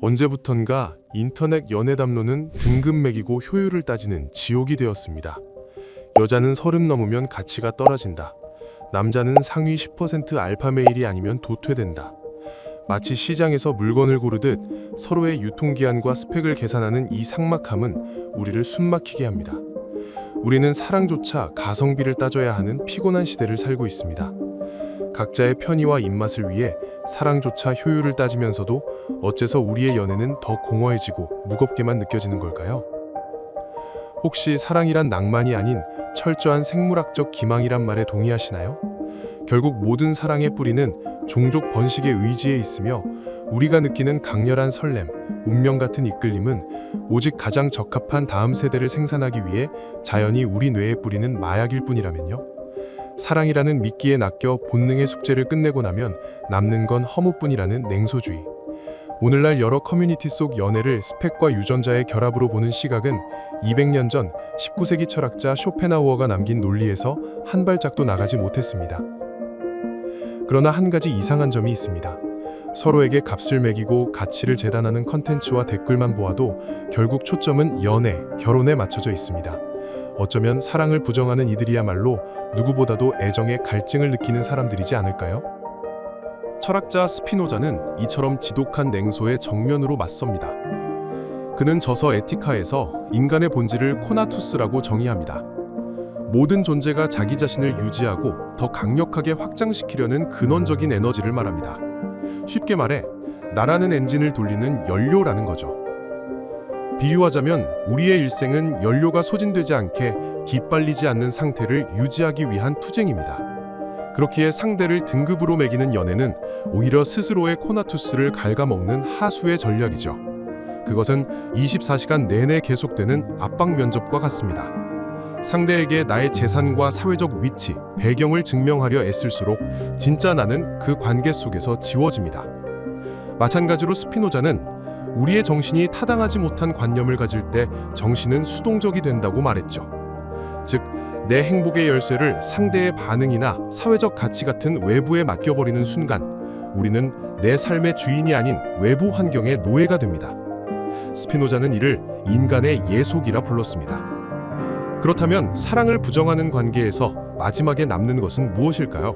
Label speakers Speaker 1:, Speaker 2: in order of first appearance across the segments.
Speaker 1: 언제부턴가 인터넷 연애 담론은 등급 매기고 효율을 따지는 지옥이 되었습니다. 여자는 30 넘으면 가치가 떨어진다. 남자는 상위 10% 알파 메일이 아니면 도태된다. 마치 시장에서 물건을 고르듯 서로의 유통기한과 스펙을 계산하는 이 삭막함은 우리를 숨막히게 합니다. 우리는 사랑조차 가성비를 따져야 하는 피곤한 시대를 살고 있습니다. 각자의 편의와 입맛을 위해 사랑조차 효율을 따지면서도 어째서 우리의 연애는 더 공허해지고 무겁게만 느껴지는 걸까요? 혹시 사랑이란 낭만이 아닌 철저한 생물학적 기망이란 말에 동의하시나요? 결국 모든 사랑의 뿌리는 종족 번식의 의지에 있으며 우리가 느끼는 강렬한 설렘, 운명 같은 이끌림은 오직 가장 적합한 다음 세대를 생산하기 위해 자연히 우리 뇌에 뿌리는 마약일 뿐이라면요. 사랑이라는 미끼에 낚여 본능의 숙제를 끝내고 나면 남는 건 허무뿐이라는 냉소주의. 오늘날 여러 커뮤니티 속 연애를 스펙과 유전자의 결합으로 보는 시각은 200년 전 19세기 철학자 쇼펜하우어가 남긴 논리에서 한 발짝도 나가지 못했습니다. 그러나 한 가지 이상한 점이 있습니다. 서로에게 값을 매기고 가치를 재단하는 컨텐츠와 댓글만 보아도 결국 초점은 연애, 결혼에 맞춰져 있습니다. 어쩌면 사랑을 부정하는 이들이야말로 누구보다도 애정에 갈증을 느끼는 사람들이지 않을까요? 철학자 스피노자는 이처럼 지독한 냉소에 정면으로 맞섭니다. 그는 저서 에티카에서 인간의 본질을 코나투스라고 정의합니다. 모든 존재가 자기 자신을 유지하고 더 강력하게 확장시키려는 근원적인 에너지를 말합니다. 쉽게 말해 나라는 엔진을 돌리는 연료라는 거죠. 비유하자면 우리의 일생은 연료가 소진되지 않게 기빨리지 않는 상태를 유지하기 위한 투쟁입니다. 그렇기에 상대를 등급으로 매기는 연애는 오히려 스스로의 코나투스를 갉아먹는 하수의 전략이죠. 그것은 24시간 내내 계속되는 압박 면접과 같습니다. 상대에게 나의 재산과 사회적 위치, 배경을 증명하려 애쓸수록 진짜 나는 그 관계 속에서 지워집니다. 마찬가지로 스피노자는 우리의 정신이 타당하지 못한 관념을 가질 때 정신은 수동적이 된다고 말했죠. 즉, 내 행복의 열쇠를 상대의 반응이나 사회적 가치 같은 외부에 맡겨버리는 순간 우리는 내 삶의 주인이 아닌 외부 환경의 노예가 됩니다. 스피노자는 이를 인간의 예속이라 불렀습니다. 그렇다면 사랑을 부정하는 관계에서 마지막에 남는 것은 무엇일까요?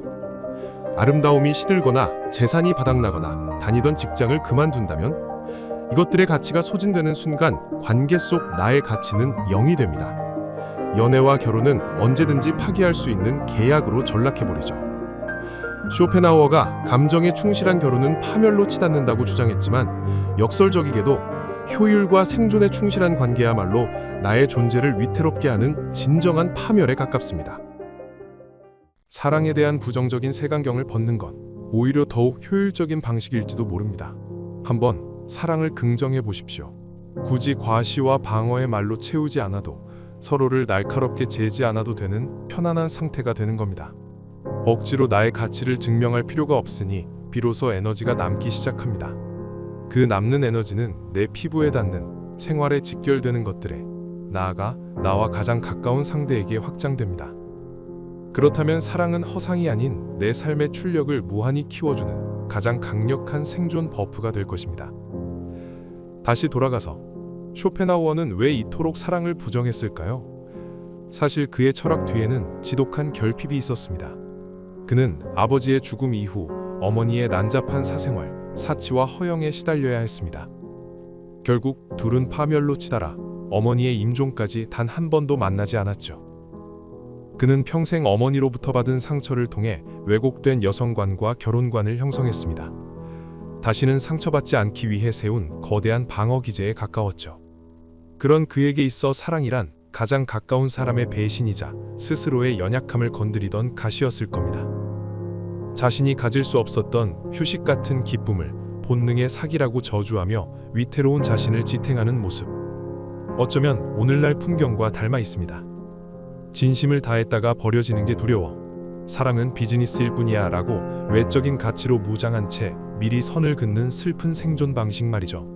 Speaker 1: 아름다움이 시들거나 재산이 바닥나거나 다니던 직장을 그만둔다면 이것들의 가치가 소진되는 순간 관계 속 나의 가치는 0이 됩니다. 연애와 결혼은 언제든지 파기할 수 있는 계약으로 전락해버리죠. 쇼펜하우어가 감정에 충실한 결혼은 파멸로 치닫는다고 주장했지만 역설적이게도 효율과 생존에 충실한 관계야말로 나의 존재를 위태롭게 하는 진정한 파멸에 가깝습니다. 사랑에 대한 부정적인 색안경을 벗는 건 오히려 더욱 효율적인 방식일지도 모릅니다. 한번 사랑을 긍정해 보십시오. 굳이 과시와 방어의 말로 채우지 않아도 서로를 날카롭게 재지 않아도 되는 편안한 상태가 되는 겁니다. 억지로 나의 가치를 증명할 필요가 없으니 비로소 에너지가 남기 시작합니다. 그 남는 에너지는 내 피부에 닿는 생활에 직결되는 것들에 나아가 나와 가장 가까운 상대에게 확장됩니다. 그렇다면 사랑은 허상이 아닌 내 삶의 출력을 무한히 키워주는 가장 강력한 생존 버프가 될 것입니다. 다시 돌아가서 쇼펜하우어는 왜 이토록 사랑을 부정했을까요? 사실 그의 철학 뒤에는 지독한 결핍이 있었습니다. 그는 아버지의 죽음 이후 어머니의 난잡한 사생활, 사치와 허영에 시달려야 했습니다. 결국 둘은 파멸로 치달아 어머니의 임종까지 단 한 번도 만나지 않았죠. 그는 평생 어머니로부터 받은 상처를 통해 왜곡된 여성관과 결혼관을 형성했습니다. 다시는 상처받지 않기 위해 세운 거대한 방어 기제에 가까웠죠. 그런 그에게 있어 사랑이란 가장 가까운 사람의 배신이자 스스로의 연약함을 건드리던 가시였을 겁니다. 자신이 가질 수 없었던 휴식 같은 기쁨을 본능의 사기라고 저주하며 위태로운 자신을 지탱하는 모습. 어쩌면 오늘날 풍경과 닮아 있습니다. 진심을 다했다가 버려지는 게 두려워. 사랑은 비즈니스일 뿐이야 라고 외적인 가치로 무장한 채 미리 선을 긋는 슬픈 생존 방식 말이죠.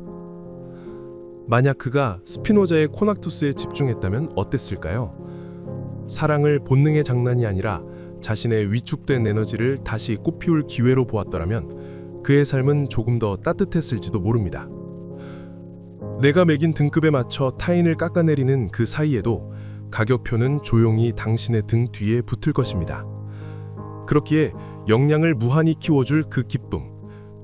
Speaker 1: 만약 그가 스피노자의 코나투스에 집중했다면 어땠을까요? 사랑을 본능의 장난이 아니라 자신의 위축된 에너지를 다시 꽃피울 기회로 보았더라면 그의 삶은 조금 더 따뜻했을지도 모릅니다. 내가 매긴 등급에 맞춰 타인을 깎아내리는 그 사이에도 가격표는 조용히 당신의 등 뒤에 붙을 것입니다. 그렇기에 역량을 무한히 키워줄 그 기쁨,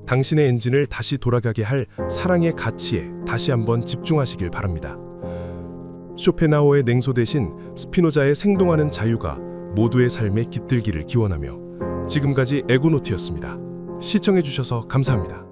Speaker 1: 당신의 엔진을 다시 돌아가게 할 사랑의 가치에 다시 한번 집중하시길 바랍니다. 쇼펜하우어의 냉소 대신 스피노자의 생동하는 자유가 모두의 삶에 깃들기를 기원하며 지금까지 에고노트였습니다. 시청해주셔서 감사합니다.